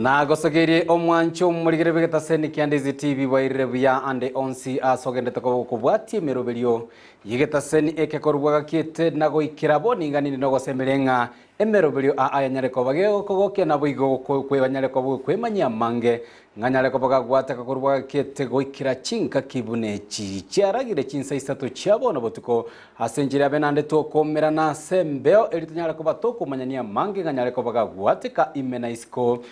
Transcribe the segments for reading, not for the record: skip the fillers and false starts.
Na gosogeri omwancho murigere begeta seni Ndizi TV waire bya ande onsi asogende toko kubwati meroberio yigeta seni ekekorwaga kiete nago ikirabo ningani no gosemerenga emeroberio ayanyareko bageo kogoke na boigo kwe banyareko bwo kwemanya mange nganyareko bagagwata kakorwaga kiete goikira chinka kibune chiaragire Chinsa Isato chiabo no botuko asenjira benande to komera na sembeo elitanyareko batoko manyania mange nganyareko bagagwate ka imena isko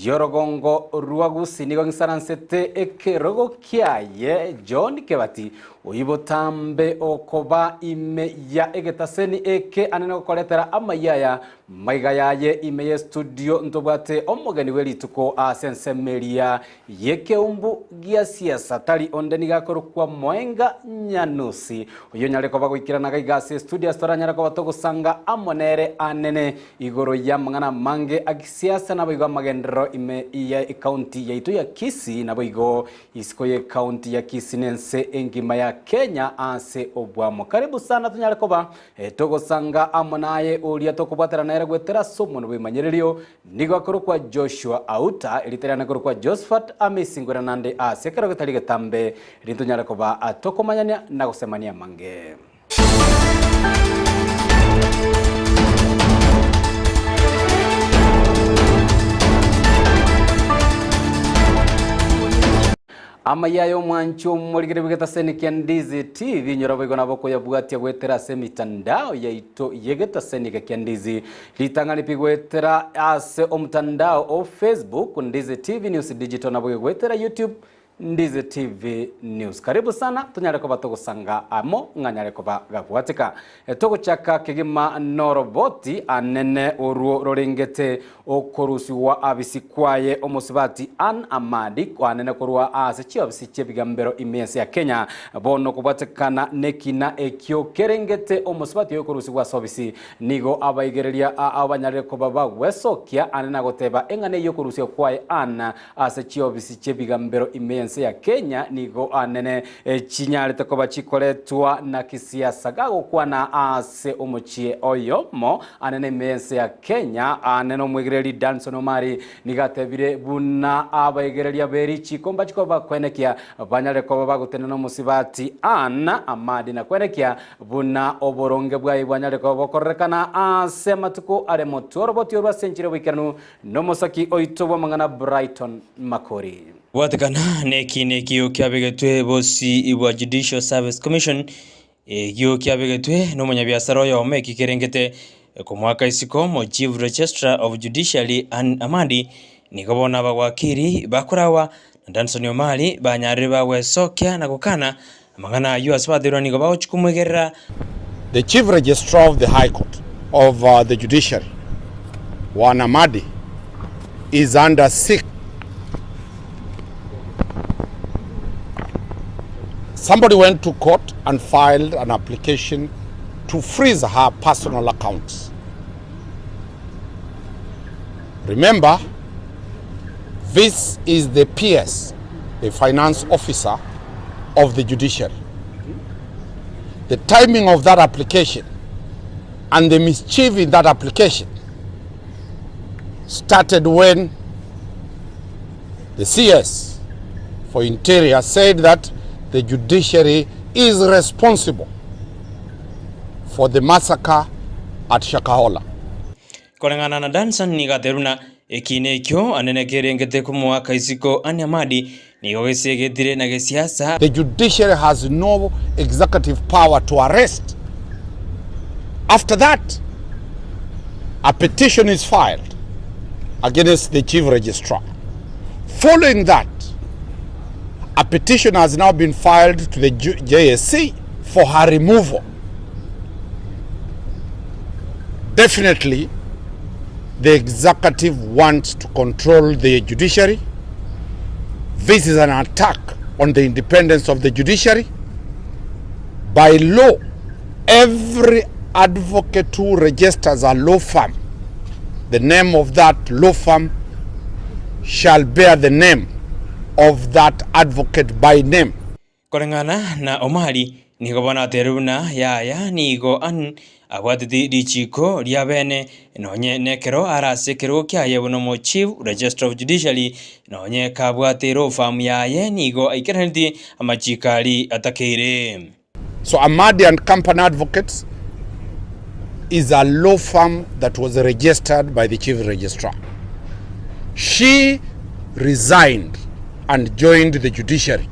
Yorogongo Ruagusi nigo nsaransete ekerogo kiaye John Kebati uyibotambe okoba ime ya egetaseni eke anene koletera Amayia maiga yaye ime ye studio ntobate omogeni welituko asensemeria yeke umbu gia siasa tali ondeni gakorukwa mwenga nyanusi uyo nyareko bagwikira nagaiga studio astora nyareko batoko sanga amonere anene igoro ya mangana mange agisiasa na bigo magendro ime ya county yaitu ya Kisii na bigo iskoye county ya Kisii nense engima ya Kenya ase obwamo karibu sana tunyareko togo sanga amonaye ulia tokubatera na gwetera somo no bimanyererio nigo akorukwa Joshua Auta eliterana korukwa Josephat Amisi ngora nande ase kero getalige tambe rinto nyareko atokomanyanya na gosemania mange Amayia yo mwancho murigere bigeta seni Ndizi TV nyorobo igona boko ya bugati ya gwetera se mitandao yaito yegeta seni Ndizi litangani pigwetera ase omtandao o Facebook Ndizi TV News Digital na gwetera YouTube Ndizi TV News. Karibu sana tunyareko batoko sanga amo nganyareko bagwatika toko chaka kigima noroboti anene oruo rorengete okorusi wa abisikwaye omusibati an amadi kwa anene korwa asechi abisiche bigambero imense ya Kenya bono kubatekana nekina ekyo kerengete omusibati okorusi wa sobisi nigo abaigereria abanyareko wesokia anena goteba engane yokorusi kwaye an asechi abisiche bigambero imense ya Kenya nigo anene chinyale takoba chikoletwa na kisiasa gago kwa na ase omochie oyomo anene mense ya Kenya aneno mwegereri Danson Omari nigatebire buna abaegereria beri chikomba chikoba kwenekia banyale ko baguteneno musibati ana amadi na kwenekia buna oboronge bwa banyale ko bokorekana ase matuko ale motoro botyo basenjire wikanu no mosaki oitobo mangana Brighton Makori watakana neki kyabegetwe bosi ibwa Judicial Service Commission gyo kyabegetwe no munyabiasara yo meki kerengete ku mwaka isiko mo Chief Registrar of Judiciary and Amadi nikobona bagwakiri bakorawa Danson Omari banyare bawe sokya na gukana amangana US badiro nigo bawochikumugerera. The Chief Registrar of the High Court of the Judiciary Wan Amadi is under sick. Somebody went to court and filed an application to freeze her personal accounts. Remember, this is the PS, the finance officer of the judiciary. The timing of that application and the mischief in that application started when the CS for Interior said that the judiciary is responsible for the massacre at Shakahola. Korengana na Danson nigateruna ekine kyo anene kerengete ku mwaka isiko Anyamadi nigogesegedire na gesiasa. The judiciary has no executive power to arrest. After that, a petition is filed against the chief registrar. Following that, a petition has now been filed to the JSC for her removal. Definitely, the executive wants to control the judiciary. This is an attack on the independence of the judiciary. By law, every advocate who registers a law firm, the name of that law firm shall bear the name of that advocate by name. Korengana na Omari nigobana teruna ya nigo an abwatiti dichiko liabene nonye nekero arasekero kyaye bono chief register of judiciary nonye kabwatero famu yaye nigo aikenedi amachikali atakere. So Amadi and Company Advocates is a law firm that was registered by the chief registrar. She resigned and joined the judiciary,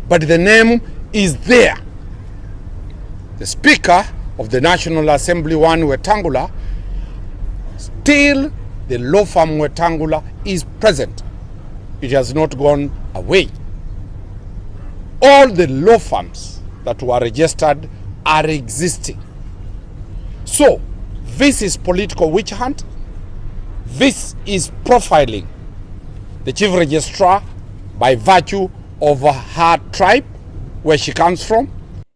but the name is there. The Speaker of the National Assembly, One Wetangula, still the law firm Wetangula is present. It has not gone away. All the law firms that were registered are existing. So, this is political witch hunt. This is profiling the chief registrar by virtue of her tribe, where she comes from.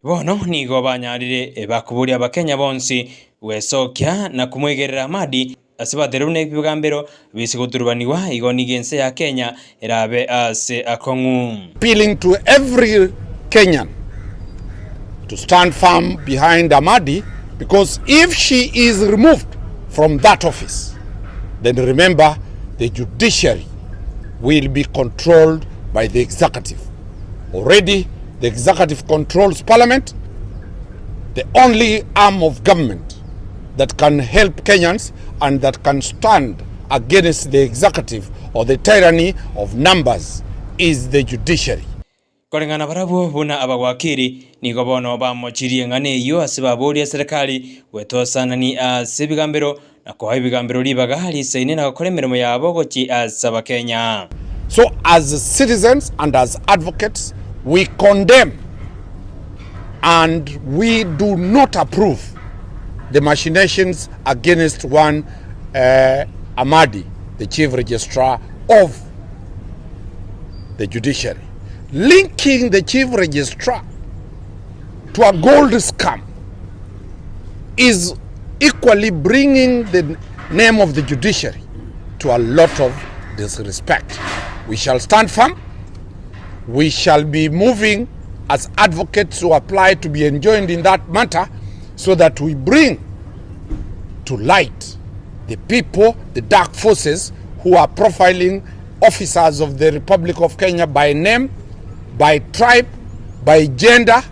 Bono nigo banyarire bakuburia abakenya bonsi wesokya na kumwegerera Amadi asibaterune ibigambero bisiguturubaniwa igoni gense ya Kenya erabe ase akongu. Appealing to every Kenyan to stand firm behind Amadi, because if she is removed from that office, then remember the judiciary will be controlled by the executive. Already the executive controls parliament, the only arm of government that can help Kenyans and that can stand against the executive or the tyranny of numbers is the judiciary. Kolengana barabu buna abagwakiri nigo bono bamochirie ngane iyo asibaburi serikali wetosana ni asibigambero na kwa ibigambero libaga hali saine na gukora imirimo yabo goki asaba Kenya. So as citizens and as advocates, we condemn and we do not approve the machinations against one Amadi, the chief registrar of the judiciary, linking the chief registrar to a gold scam is equally bringing the name of the judiciary to a lot of disrespect. We shall stand firm. We shall be moving as advocates to apply to be enjoined in that matter, so that we bring to light the people, the dark forces who are profiling officers of the Republic of Kenya by name, by tribe, by gender,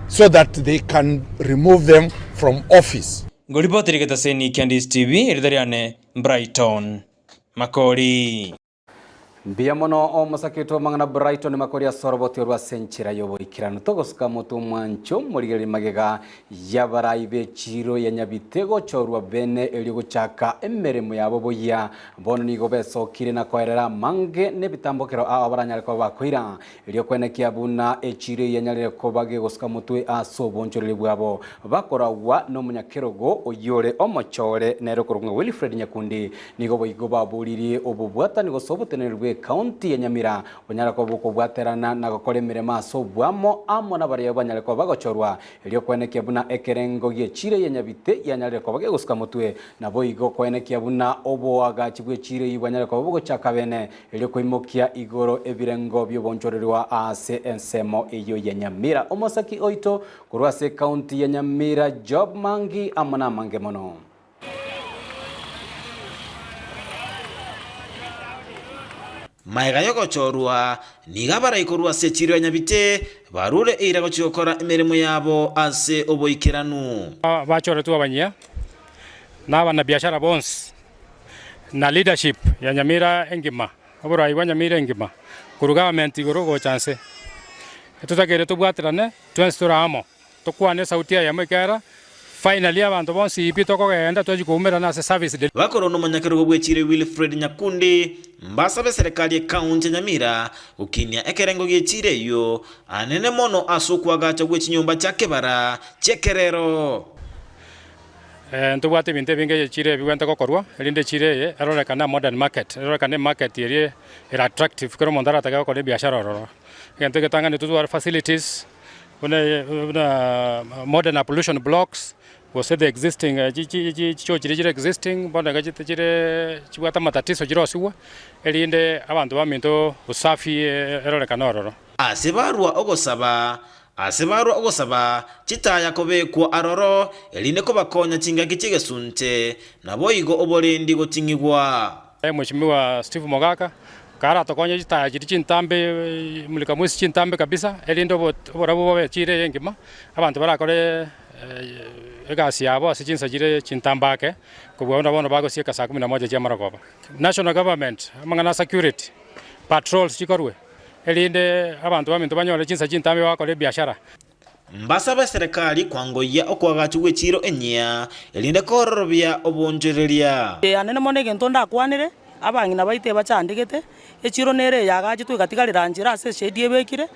so that they can remove them from office. Ngolipoti riketaseni Candice TV iridariane Brighton Makori. Mbia mono o musakito mangana Brighton Makori asoroboti rwa senchira yobo ikirano togosuka moto mwancho murigeri magega yabaraibe chiro ya nyabitego chorwa bene eligo chaka emeremo yabo boya bono nigo besokire na koerera mange nebitambokero abaranyale ko bakwira elio kwene kiabuna echire ya nyale ko bage gosuka moto asobonchorele bwabo bakora wa no munyakerogo oyore omochore nero kurunga Wilfred Nyakundi nigo boyigo babuliri obubwata nigo sobotenerwe County ya Nyamira banyara ko buko bwaterana na gukora imirema so bwamo amo na bari banyara ko bagochorwa elio kweneke buna ekerengo giechire ya nyabite ya nyare ko bage gusuka mutwe na boigo kweneke buna obo agachibwe chire yibanyara ko bugo chakabene elio koimokia igoro ebirengo byo bonchorerwa ase ensemo iyo ya Nyamira omosaki oito kurwase County ya Nyamira job mangi amana mange mono. Maiga yoko chorua nigabara ikorua se chiro nyabite barure irago chokora emeremo yabo ase oboikiranu bachora tu abanyia na bana biashara bonds na leadership ya Nyamira engima abura iwa Nyamira engima ku government igorogo chance tutakere tubwatirane twenstura amo tukwane sauti ya mwekera finally abantu bonsi ipitoko genda twajikumira na service bakoro no manyakero bwechire Wilfred Nyakundi mbasabe serikali ya County Nyamira ukinia ekerengo giechire yo anene mono asukwaga chagwe chinyumba chake bara chekerero ntubwate binte binge chire biwenta kokorwa elinde chire erora kana modern market erora kana market eri era attractive kero mondara taka ko biashara roro gente que tangane tutu facilities una modern pollution blocks was the existing existing bona gachire chibwata matatizo jirosiwa elinde abantu baminto usafi erore kanororo asebarwa ogosaba asibaro ogosaba chitaya kobekwa aroro eline kobakonya chingaki chigesunte nabo igo oborendi gotingigwa. Mheshimiwa Steve Mogaka kara tokonya chitaya chiri chintambe mulika mwisi chintambe kabisa elindo borabo bobe chire yengima abantu barakore egasi yabo ase Chinsa chire chintambake kubona bono bagosieka saa 11 cha maragoba. National government amangana security patrols chikorwe elinde abantu baminto banyole Chinsa chintambe bakore biashara. Mbasaba serikali kwangoya okwagachu gwechiro enya elinde kororobya obonjereria. Anene monege ntonda kwanire abangina baite bachandigete echiro nere yagachi twigatigarira njira ase shedie bekire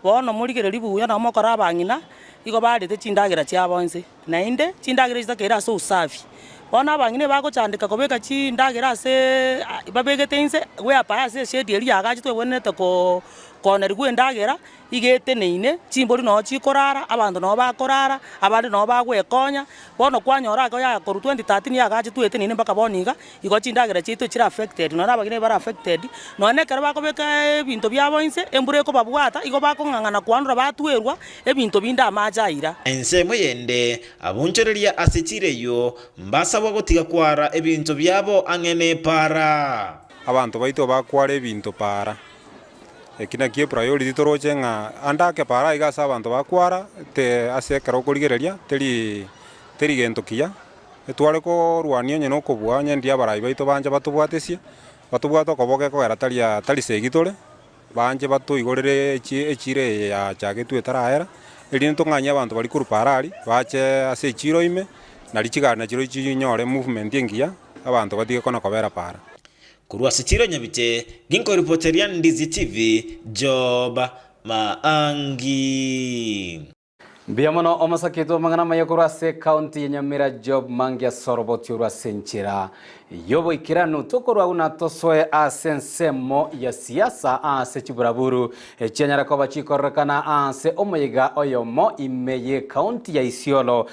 bono murigere ribuya na mokora abangina igo barete chindagira cia bonse na inde chindagira zitakera ase usafi bono abangine bagochandika kobeka chindagira ase babegete inse we apa ase shedie eri yagachi twebonete ko kona rigwe ndagera igete neine chimbori no chikorara abantu no bakorara abandi no bagwekonya bono kwanyora ko ya koru 2013 yagachi twete neine mpaka boniga igo chindagera chitu chira affected no nabagine bara affected no nekera bakobeka ebinto byabo inse embure ko babwata igo bakongangana kwandura batwerwa ebinto binda amajaira ense moyende abunchereria asichireyo mbasabwa gotiga kwara ebinto byabo angene para abantu baito bakwara ebinto para ekina kie priority toroche nga andake para igasa abantu bakwara te asekero kurigereria teri gento kia etware ko rwania nyeno kobwanya ndia barai baito banje batubwatesie batubwato koboke ko erataria tari segitore banje batuigorere echire ya chagetu etaraera elini tonganya abantu bari kuru parari bache ase chiro ime na lichigana chiro chinyore movement yengia abantu batige kona kobera para. Kurwa Sichiro Nyabite, ginko reporteria Ndizi TV, Job Maangi. Biamono omasakito mangana mayakura se county Nyamira Job Mangia soroboti urwa senchira. Yobo ikiranu tokorwa una tosoe asensemo ya siasa ase chiburaburu chenyara ko bachikorrekana ase omoyiga oyomo imeye county ya Isiolo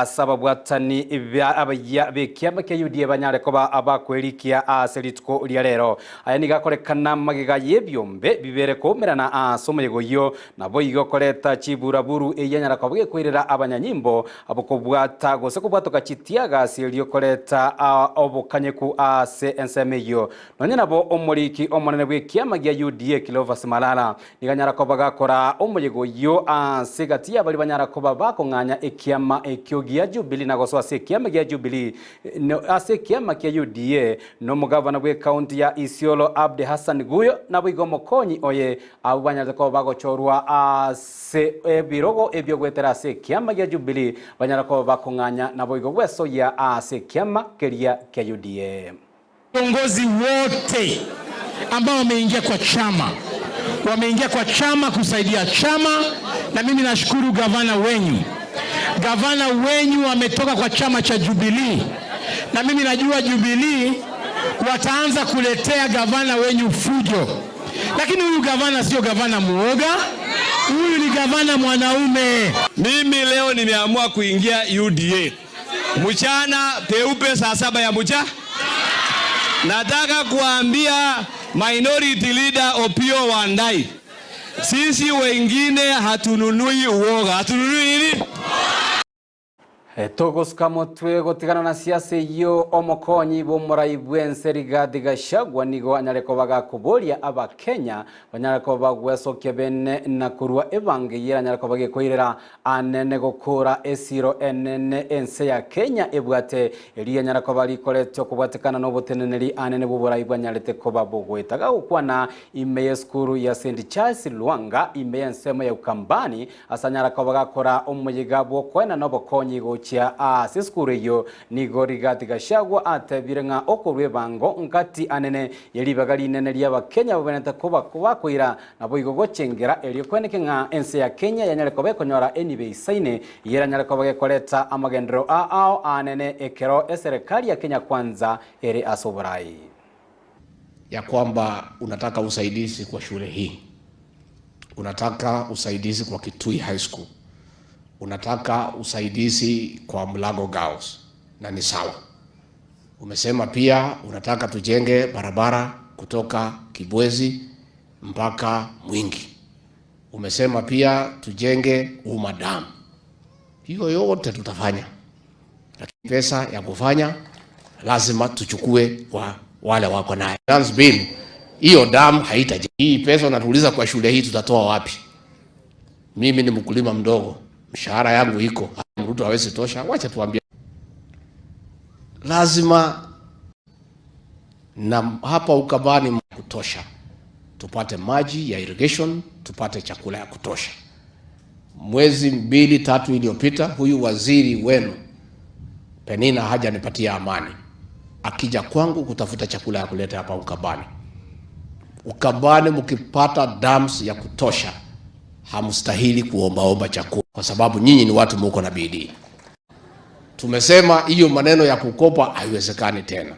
sababu atani abaya bekiama ke yudie banyare ko abakwerikia ase litko lyarero ayani gakorekana magiga yebyombe bibere ko merana ase omoyigo yo nabo igokoreta chiburaburu eyenyara ko bgekwirira abanyanyimbo abokobwata gose kubwatoka chitiaga ase lyokoreta kanyeku ase ensemeyo nonye nabo omuriki omonene bwe kiama gya UDA Kilovas Malala niganyara ko bagakora omuyigo yo ase gati abali banyara ko bakonganya ekiama ekyogia Jubilee nagoso ase kiama gya Jubilee no ase kiama kya UDA no mugavana bwe county ya Isiolo Abdi Hassan Guyo nabo igomokonyi oye abanyara ko bagochorwa ase ebirogo ebyo gwetera ase kiama gya Jubilee banyara ko bakonganya nabo igogweso ya ase kiama keria kya UDA. Viongozi wote ambao wameingia kwa chama kusaidia chama, na mimi nashukuru gavana wenyu wametoka kwa chama cha Jubilee, na mimi najua Jubilee wataanza kuletea gavana wenyu fujo, lakini huyu gavana sio gavana muoga, huyu ni gavana mwanaume. Mimi leo nimeamua kuingia UDA mchana peupe saa 7 ya mchana. Nataka kuambia minority leader Opio Wandai, sisi wengine hatununui uoga. Hatununui nini? Togos kamotwe gotigana na siasa yo omokonyi bo muraibwense Rigathi Gachagua nigo anyareko bagakuboria aba Kenya banyareko bagweso kebene na kurwa ebange yira anyareko bagekoirera anene gokora esiro enene ense ya Kenya ebwate eri anyareko bali koletyo kubwatekana no boteneneri anene bo buraibwa nyarete ko babogwetaga ukwana imeye skuru ya St Charles Luanga imeye nsemo ya Ukambani asanyareko bagakora omuyiga bwo kwena no bokonyi go chia asiskure yo nigo Rigathi Gachagua atebire nga okorwe bango nkati anene yeli bagali nene lya Kenya bobeneta kuba kwira nabo igogochengera eli kweneke nga ense ya Kenya yanyale kobe konyora enibe isaine yera nyale kobe koleta amagendro ao anene ekero serikali ya Kenya kwanza ere asoborai ya kwamba unataka usaidizi kwa shule hii, unataka usaidizi kwa Kitui High School, unataka usaidizi kwa Mlago Girls, na ni sawa. Umesema pia unataka tujenge barabara kutoka Kibwezi mpaka Mwingi, Umesema pia tujenge Dam. Hiyo yote tutafanya. Lakini pesa ya kufanya lazima tuchukue kwa wale wako nayo. Finance bill, hiyo dam haitaje. Hii pesa unatuuliza kwa shule hii tutatoa wapi? Mimi ni mkulima mdogo. Mshahara yangu iko. Mtu hawezi tosha. Wacha tuambie. Lazima na hapa Ukambani kutosha. Tupate maji ya irrigation, tupate chakula ya kutosha. Mwezi 2-3 iliyopita huyu waziri wenu Penina hajanipatia amani. Akija kwangu kutafuta chakula ya kuleta hapa Ukambani. Ukambani mkipata dams ya kutosha, hamstahili kuomba chakula kwa sababu nyinyi ni watu mko na bidii. Tumesema hiyo maneno ya kukopa haiwezekani tena.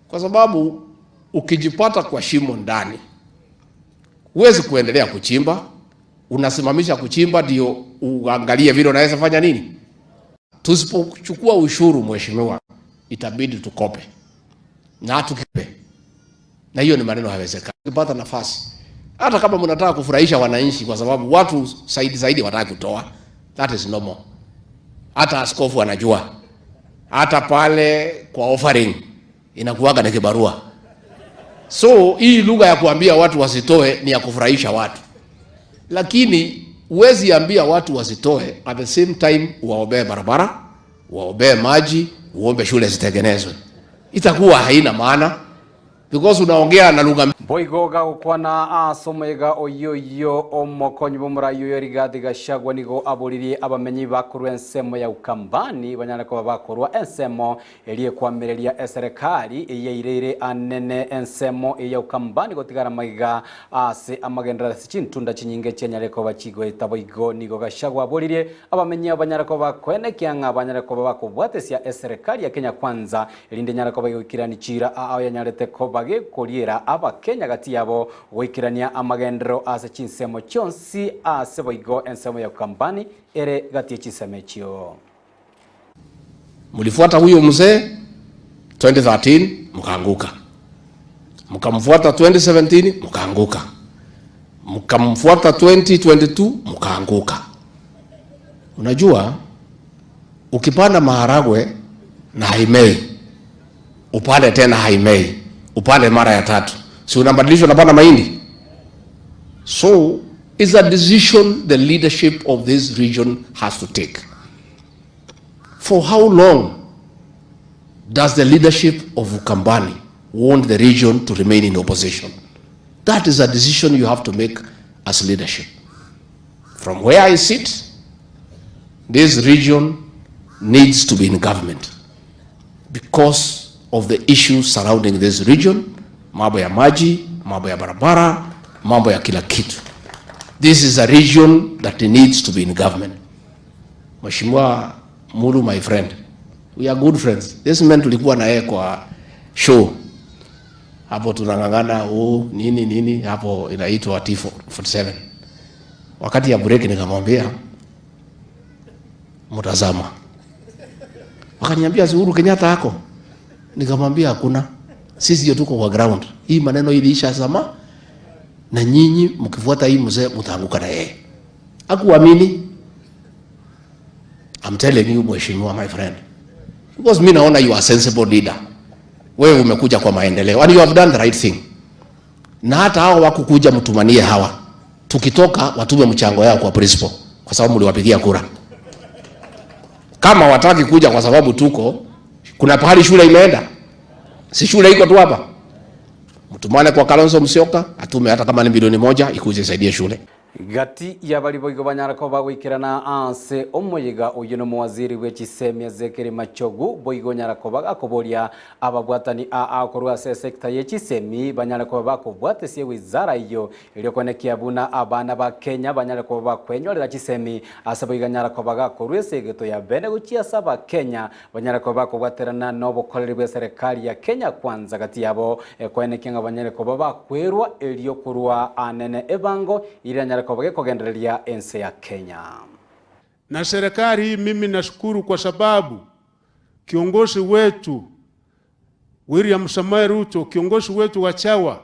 Kwa sababu ukijipata kwa shimo ndani, huwezi kuendelea kuchimba. Unasimamisha kuchimba ndio uangalie vile unaweza fanya nini. Tusipochukua ushuru mheshimiwa, itabidi tukope. Na tukipe. Na hiyo ni maneno hayawezekani. Ukipata nafasi, hata kama mnataka kufurahisha wananchi kwa sababu watu zaidi wataka kutoa, that is normal. Hata askofu anajua. Hata pale kwa offering inakuwaga na kibarua. So hii lugha ya kuambia watu wasitoe ni ya kufurahisha watu. Lakini huwezi ambia watu wasitoe at the same time waombe barabara, waombe maji, uombe shule zitengenezwe. Itakuwa haina maana because unaongea na lugha boigoga gukwana asomega oyoyo omokonyi bomurayo Rigathi Gachagua nigo aburirie abamenyi bakuru ensemo ya Ukambani banyarako bakorwa ensemo elie kwamireria serikali eyeirere anene ensemo ya Ukambani gotigara maiga ase amagendera chintunda chinyinge chenyareko bachigo etaboigo nigo Gachagua aburirie abamenyi abanyarako bakwene kyanga abanyarako bakobwatesia serikali ya Kenya Kwanza elinde nyarako bagikirani chira ayanyarete ko bage koriera abake gati yabo wikirania amagendero ase chinsemo chonsi ase boigo ensemo ya Ukambani ere gati chinsemo chio. Mulifuata huyo mzee 2013 mkaanguka. Mkamfuata 2017 mkaanguka. Mkamfuata 2022 mkaanguka. Unajua ukipanda maharagwe na haimei, upande tena haimei, upande mara ya tatu, si unabadilishwa unapanda mahindi. So it's a decision the leadership of this region has to take. For how long does the leadership of Ukambani want the region to remain in opposition? That is a decision you have to make as leadership. From where I sit, this region needs to be in government because of the issues surrounding this region. Mambo ya maji, mambo ya barabara, mambo ya kila kitu. This is a region that needs to be in government. Mheshimiwa Mulu, my friend, we are good friends. This man tulikuwa na yeye kwa show. Hapo tunangangana nini hapo inaitwa T47. Wakati ya break nikamwambia mtazama. Wakaniambia si Uhuru Kenyatta hako. Nikamwambia hakuna. Sisi ndio tuko kwa ground. Hii maneno iliisha zama na nyinyi mkifuata hii mzee mtaanguka na yeye. Hakuamini. I'm telling you mheshimiwa, my friend. Because mimi naona you are a sensible leader. Wewe umekuja kwa maendeleo and you have done the right thing. Na hata hao wakukuja mtumanie hawa. Tukitoka watume mchango yao kwa principal kwa sababu mliwapigia kura. Kama wataki kuja kwa sababu tuko, kuna pahali shule imeenda. Si shule iko tu hapa. Mtumane kwa Kalonzo Musyoka, atume hata kama ni milioni 1 ikuje saidie shule. Gati ya bali boigo banyarako bagwikirana anse omoyiga uyu no muwaziri w'ekisemya Zekeri Machogu boigo nyarako bagakoboria ababwatani akorwa sekta y'ekisemi banyarako bakobwatesie wizara iyo iliyokonekia buna abana ba Kenya banyarako bakwenyorera kisemi asaboiga nyarako bagakorwa segeto ya bene guchia saba Kenya banyarako bakobwaterana n'obukoreri bwa serikali ya Kenya Kwanza gati yabo konekia banyarako bakwerwa iliyokurwa anene ebango iri kwa kugenderelia ense ya Kenya. Na serikali hii mimi nashukuru kwa sababu kiongozi wetu William Samoei Ruto, kiongozi wetu wa Chawa,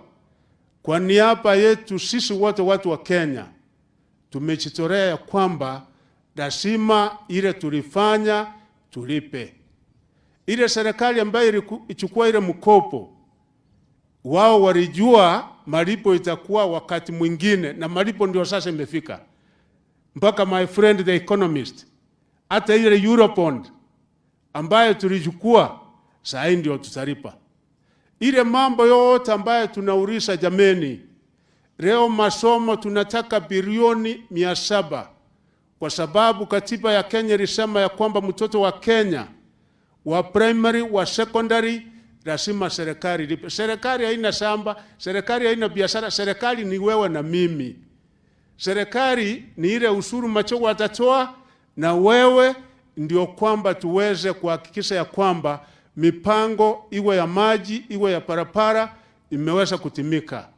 kwa niaba yetu sisi wote watu wa Kenya, tumejitolea ya kwamba lazima ile tulifanya tulipe. Ile serikali ambayo ichukua ile mkopo, wao walijua malipo itakuwa wakati mwingine, na malipo ndio sasa imefika. Mpaka my friend the economist, hata ile Eurobond ambayo tulichukua sasa ndio tutalipa. Ile mambo yote ambayo tunauliza, jameni, leo masomo tunataka bilioni 700, kwa sababu katiba ya Kenya ilisema ya kwamba mtoto wa Kenya wa primary wa secondary lazima serikali lipe. Serikali haina shamba, serikali haina biashara, serikali ni wewe na mimi. Serikali ni ile ushuru machogo atatoa na wewe, ndio kwamba tuweze kuhakikisha ya kwamba mipango iwe ya maji, iwe ya parapara imeweza kutimika.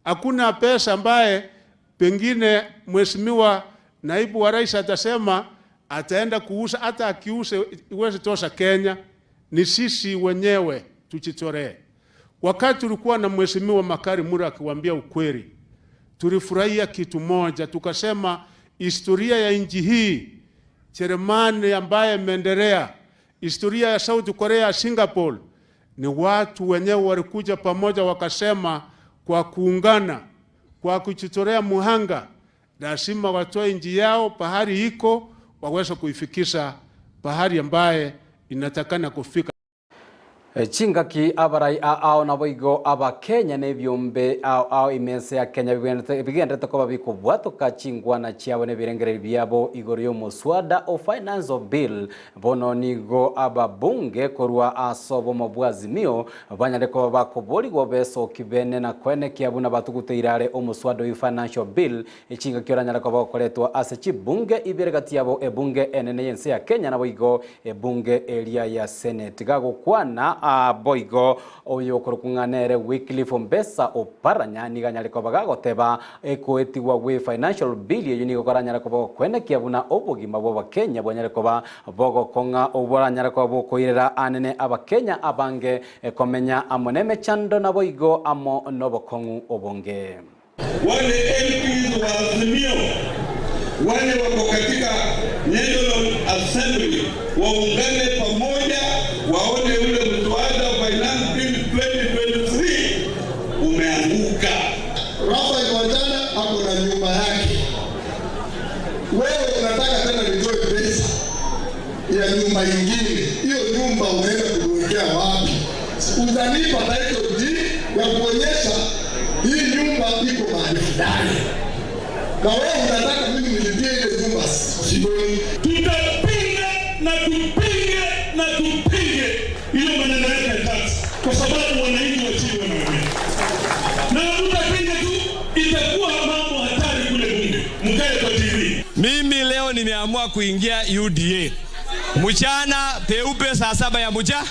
Hakuna pesa ambaye pengine mheshimiwa naibu wa rais atasema ataenda kuuza, hata akiuza iweze tosha Kenya. Ni sisi wenyewe tujitolee. Wakati tulikuwa na mheshimiwa Makari Mura akiwaambia ukweli, tulifurahia kitu moja, tukasema historia ya nchi hii, Jerumani ambaye imeendelea, historia ya South Korea, Singapore, ni watu wenyewe walikuja pamoja wakasema kwa kuungana, kwa kujitolea muhanga, lazima watoe nchi yao pahali iko waweze kuifikisha pahali ambaye inatakana kufika. Chingaki abarai ao na boigo aba Kenya ne byombe ao imense ya Kenya bigendete ko babiko bwatoka chingwana chiabo ne birengere byabo igoryo muswada o finance of bill bono nigo aba bunge korwa asobo mabwazimio banyale ko bakobori go beso kibene na kwene kiabuna batuguteirare o muswada o financial bill ichinga kyoranyala ko bakoletwa ase chibunge iberegati yabo ebunge enene yense ya Kenya na boigo ebunge area ya Senate gago kwana boigo oyo korokunganere weekly from besa oparanya niganyale ko bagagoteba ekoetiwa we financial bill yuni gokoranyala ko kwene kiabuna obogima bo Kenya bonyale ko ba bogo konga oboranyala ko bokoirera anene aba Kenya abange komenya amoneme chando na boigo amo nobokongu obonge wale MPs wa Azimio wale wako katika National Assembly waungane pamoja waone ule mswada wa finance bill 2023 umeanguka. Rafa Iwajana hapo na nyumba yake. Wewe unataka tena nitoe pesa ya nyumba nyingine. Hiyo nyumba unaenda kuwekea wapi? Utanipa title deed ya kuonyesha hii nyumba iko mahali fulani. Na wewe unataka mimi nilipie ile nyumba siboni. Tutapinga na tupinge na tupinge hiyo maneno ya tax kwa sababu wananchi wa chini wanaumia. Na tutapinga tu itakuwa mambo hatari kule bunge. Mkae kwa TV. Mimi leo nimeamua kuingia UDA. Mchana peupe saa 7 ya mchana.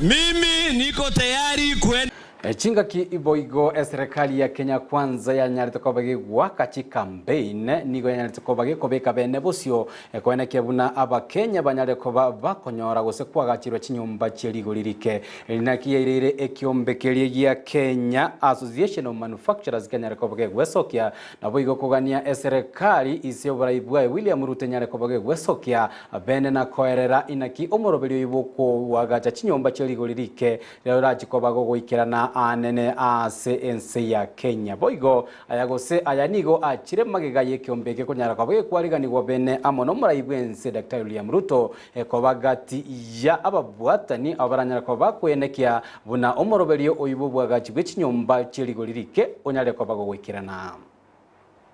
Mimi niko tayari kwenda Chingaki iboigo serikali ya Kenya kwanza ya nyarito kobage wakachi campaign nigo ya nyarito kobage kobeka bene bosio kwene kebuna aba Kenya banyare koba bakonyora gose kwagachirwa chinyumba chirigolirike linaki irire ekiombekerie ya Kenya Association of Manufacturers Kenya kobage gwesokia na boigo kogania serikali isio baraibwa William Ruto nyare kobage gwesokia bene na koerera inaki omoroberio iboko wagacha chinyumba chirigolirike leo rachikobago goikirana anene a CNC ya Kenya boigo ayagose ayanigo achire magigaye kiombeke kunyara kwa kwariganirwa bene amono muraibwense Dr. William Ruto ekobagati ya ababwatani abaranyara kwa bakwenekia buna omoroberio oyibo bwagachi bw'ikinyomba kirigolirike onyare kwa bagwikirana.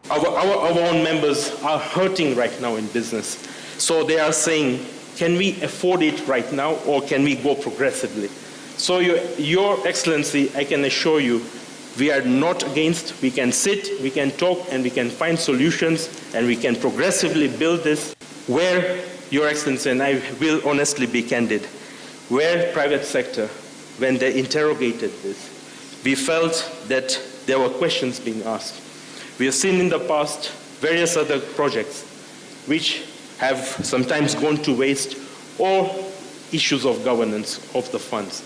Our own members are hurting right now in business, so they are saying, can we afford it right now or can we go progressively? So Your Excellency, I can assure you, we are not against. We can sit, we can talk, and we can find solutions, and we can progressively build this where, Your Excellency, and I will honestly be candid, where private sector, when they interrogated this, we felt that there were questions being asked. We have seen in the past various other projects which have sometimes gone to waste or issues of governance of the funds.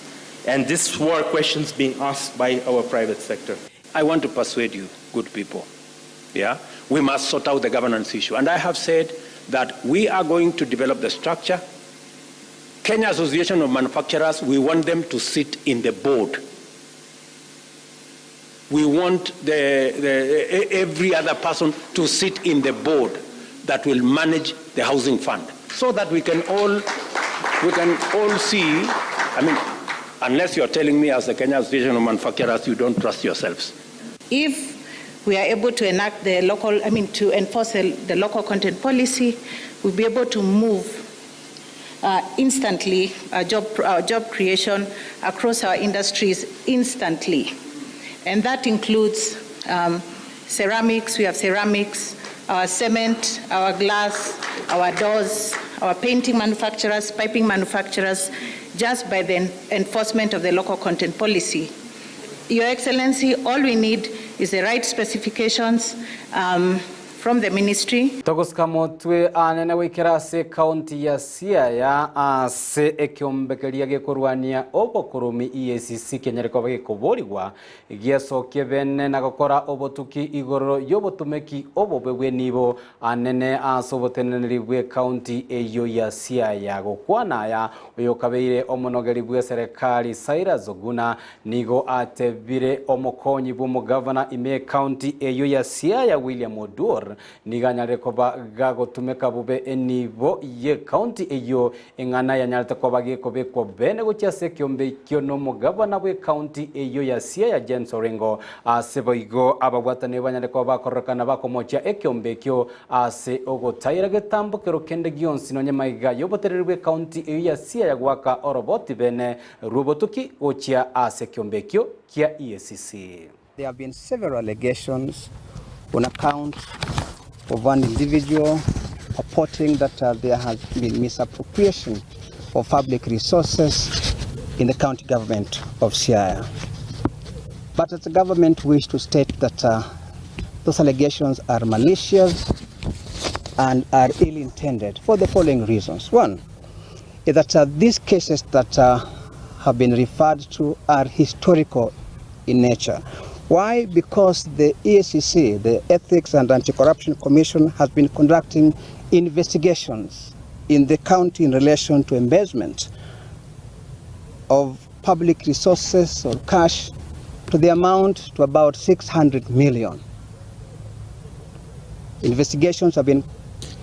And these were questions being asked by our private sector. I want to persuade you, good people, yeah, we must sort out the governance issue. And I have said that we are going to develop the structure. Kenya Association of Manufacturers, we want them to sit in the board. We want every other person to sit in the board that will manage the housing fund, so that we can all see. I mean, unless you're telling me as the Kenya Association of Manufacturers you don't trust yourselves. If we are able to enact the local, to enforce the local content policy, we'll be able to move instantly job creation across our industries instantly. And that includes ceramics. We have ceramics, our cement, our glass, our doors, our painting manufacturers, piping manufacturers, just by the enforcement of the local content policy. Your Excellency, all we need is the right specifications from the ministry. Togosika motwe anene wikira se county ya Siaya se ekyombekeria gekurwania obokurumi EACC kenyereko bagikuborigwa giasokie bene na gukora obotuki igoro yobotumeki obobegwe nibo anene asoboteneniribwe county eyo ya Siaya gukwana ya oyokabeire omonogeri bwe serikali Saira Zoguna nigo atebire omokonyi bwo governor ime county eyo ya Siaya William Odur niganyare koba gago tumeka bube enibo ye county eyo engana yanyalta koba ge kobe ko bene gocha sekyombe kyono mugabana bwe county eyo ya Siaya James Orengo aseboigo abagwatane banyare koba korokana bakomocha ekyombe kyo ase ogotayira getambo kero kende gionsi no nyamaiga yobotererwe county eyo ya Siaya gwaka oroboti bene robotuki gocha ase kyombe kyo kia EACC. There have been several allegations on account of one individual reporting that there has been misappropriation of public resources in the county government of Siaya. But as the government wish to state that those allegations are malicious and are ill-intended for the following reasons. One is that these cases that have been referred to are historical in nature. Why? Because the EACC, the Ethics and Anti-Corruption Commission, has been conducting investigations in the county in relation to embezzlement of public resources or cash to the amount to about 600 million. Investigations have been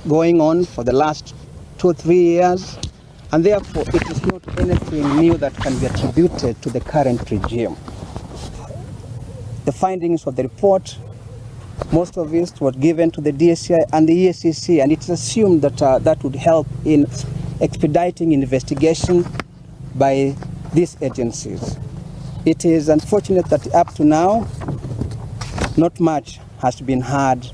going on for the last 2 or 3 years, and therefore it is not anything new that can be attributed to the current regime. The findings of the report, most of it was given to the DSI and the EACC, and it's assumed that that would help in expediting investigation by these agencies. It is unfortunate that up to now, not much has been heard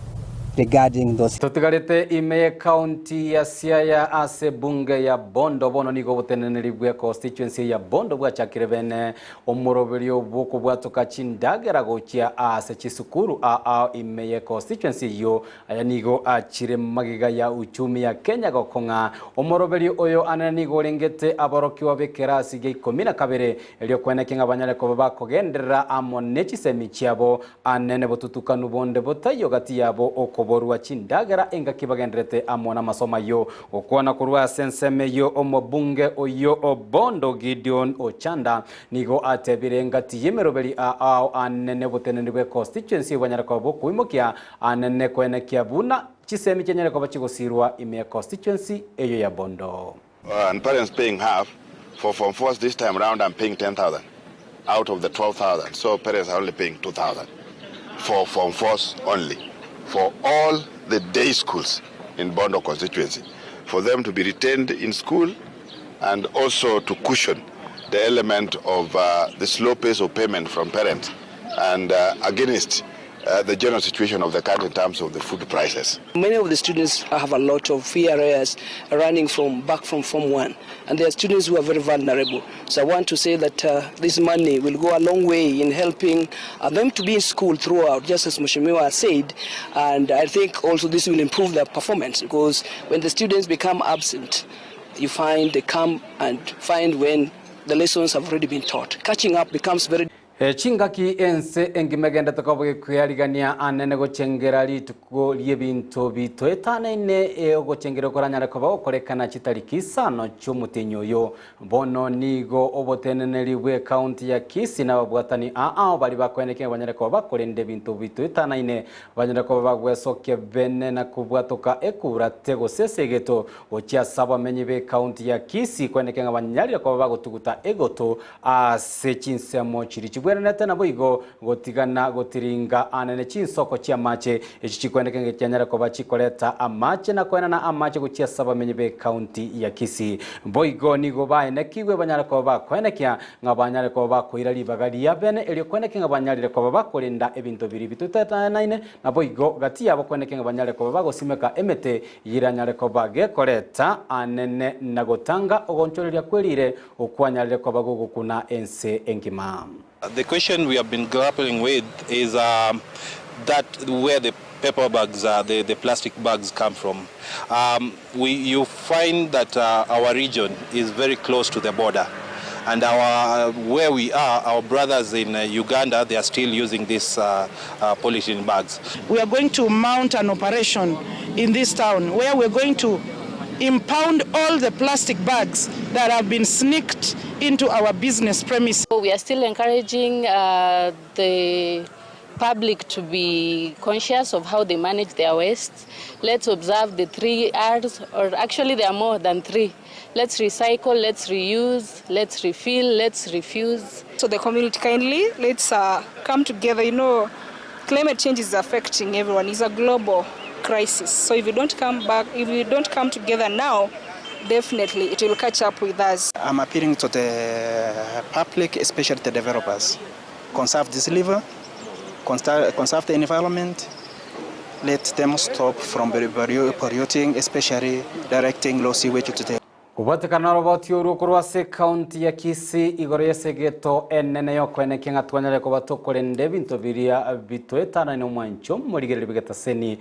regarding those. Tutugarete ime county ya Siaya ase bunge ya Bondo bono nigo boteneniribwe constituency ya Bondo bwa chakirebene omoroberio bwoko bwatoka chindagera gochia ase chisukuru ime constituency yo aya nigo achire magiga ya uchumi ya Kenya gokonga omoroberio oyo ananigo lengete aboroki wabekera sige 12 elio kwenekinga banyale ko bakogendera amonechi semichiabo anene botutuka nubonde botayo gati yabo okoborwa chindagera enga kibagendrete amona masoma yo okwana kurwa senseme yo omobunge oyo Obondo Gideon Ochanda nigo atebire ngati yemerobeli anene botenenibwe constituency banyara ko bokuimokia anene kwenekia buna chisemi chenyere ko bachigosirwa ime constituency eyo ya Bondo. And parents paying half for Form 4s this time around. I'm paying 10,000 out of the 12,000. So parents are only paying 2,000 for Form 4s only. For all the day schools in Bondo constituency, for them to be retained in school and also to cushion the element of the slow pace of payment from parents and against the general situation of the country in terms of the food prices. Many of the students have a lot of fee arrears running back from Form 1, and there are students who are very vulnerable. So I want to say that this money will go a long way in helping them to be in school throughout, just as Mheshimiwa said, and I think also this will improve their performance, because when the students become absent, you find they come and find when the lessons have already been taught. Catching up becomes very Chingaki ense engimegenda tokoboge kuyarigania anene gochengera lituko liebinto bito etanaine ogochengera koranyara koba okorekana chitariki sano cy'umutinyo yo bono nigo oboteneneri bwe county ya Kisii na babwatani bali bakweneke abanyara koba bakorende binto bito etanaine abanyara koba bagwesoke bene na kubwatoka ekurate gosesegeto ochia saba menyi be county ya Kisii kweneke abanyari koba bagotuguta egoto ase Chinsa mochiri bwerenete nabo igo gotigana gotiringa anene chinsoko chia mache echi chikwendeke kyanyara ko bachikoleta amache na kwena na amache guchia saba menye be county ya Kisii boigo nigo baene kiwe banyara ko bakwenekya ngabanyara ko bakoira libagali ya bene elio kweneke ngabanyarire ko bakolinda ebinto biri bitutanaine na boigo gati yabo kweneke ngabanyare ko bagosimeka emete yiranyare ko bagekoleta anene nagotanga ogonchoreria kwelire okwanyarire ko bagugukuna ense engima. The question we have been grappling with is that where the paper bags, the plastic bags come from. You find that our region is very close to the border, and where we are, our brothers in Uganda, they are still using these polythene bags. We are going to mount an operation in this town where we're going to impound all the plastic bags that have been sneaked into our business premises. We are still encouraging the public to be conscious of how they manage their waste. Let's observe the 3 R's, or actually there are more than 3. Let's recycle, let's reuse, let's refill, let's refuse. So the community kindly, let's come together. You know, climate change is affecting everyone. It's a global crisis. So if we don't come together now, definitely it will catch up with us. I'm appealing to the public, especially the developers. Conserve this river, conserve the environment, let them stop from polluting, especially directing low sewage to the Kubatikana roboti urukurwase county ya Kisii igoro yesegeto enene yokwene kinga twanyare ko batokorende binto biria bitoetana no mwancho murigere bigeta seni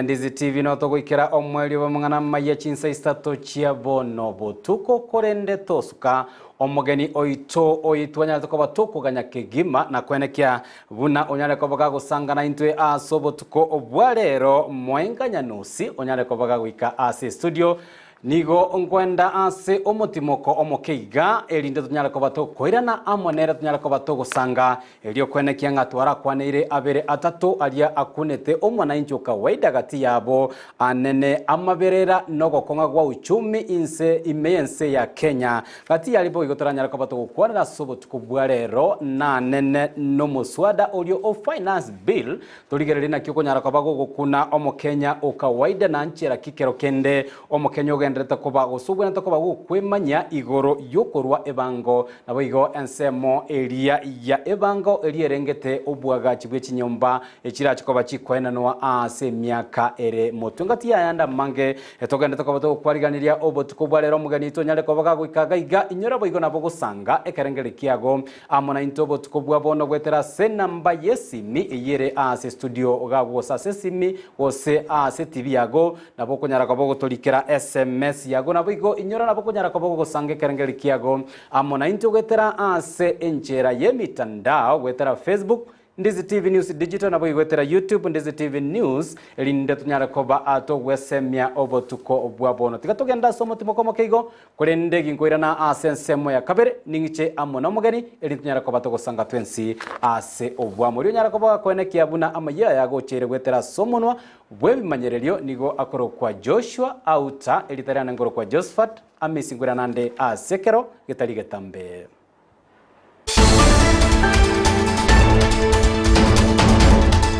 Ndizi TV no togoikera omweli wa mangana Amayia Chinsa Isato chia bono botuko korende tosuka omogeni oito oitwanya ko batoko ganya kegima na kwenekya buna onyare ko baga gusangana intwe asobo tuko obwarero mwenganya nusi onyare ko baga gwika ase studio nigo ngwenda ase omotimoko omokeiga elinde tunyara ko bato koirana amonera tunyara ko bato gusanga elio kwenekya ngatwara kwaneire abere atatu alia akunete omwana injo kawaida gati yabo anene amaberera nogo konga gwa uchumi inse imeyense ya Kenya gati yalibo igotoranyara ko bato kwana sobo tukubwarero na nene no muswada olio of finance bill tuligererina kyokonyara ko bago gukuna omokenya okawaida na nchera kikero kende omokenya ndreta koba gusubwe nta koba kwemanya igoro yokorwa ebango nabo igo ensemo eria ya ebango erierengete obwaga chibwe chinyomba echira chikoba chikwena no ase myaka ere motungati yanda mange etogenda tokoba to kwariganiria obotukobwa rero mugani to nyale koba gwikaga iga inyora boigo nabo gusanga ekerengere kiago amona intobo tukobwa bono gwetera senamba yesimi eyere ase studio gabo sase simi ose ase TV yago nabo kunyara koba gotolikera SMS yago nabo igo inyora nabo kunyara koba gusanga ekerengere kiago amona into gwetera ase enchera yemitandao gwetera Facebook Ndizi TV News Digital nabo igwetera YouTube Ndizi TV News elinde tunyara koba ato gwesemya obotuko obwabono tigatogenda somo timoko keigo kurende ginkoirana asensemo ya kabere ningiche amona mugeni elinde tunyara koba to gusanga twensi ase obwamo rio nyara koba kwenekya buna Amayia yago chere gwetera somonwa bwebimanyerelio nigo akoro kwa Joshua Auta elitariana ngoro kwa Josephat Amisi ngura nande asekero getari getambe.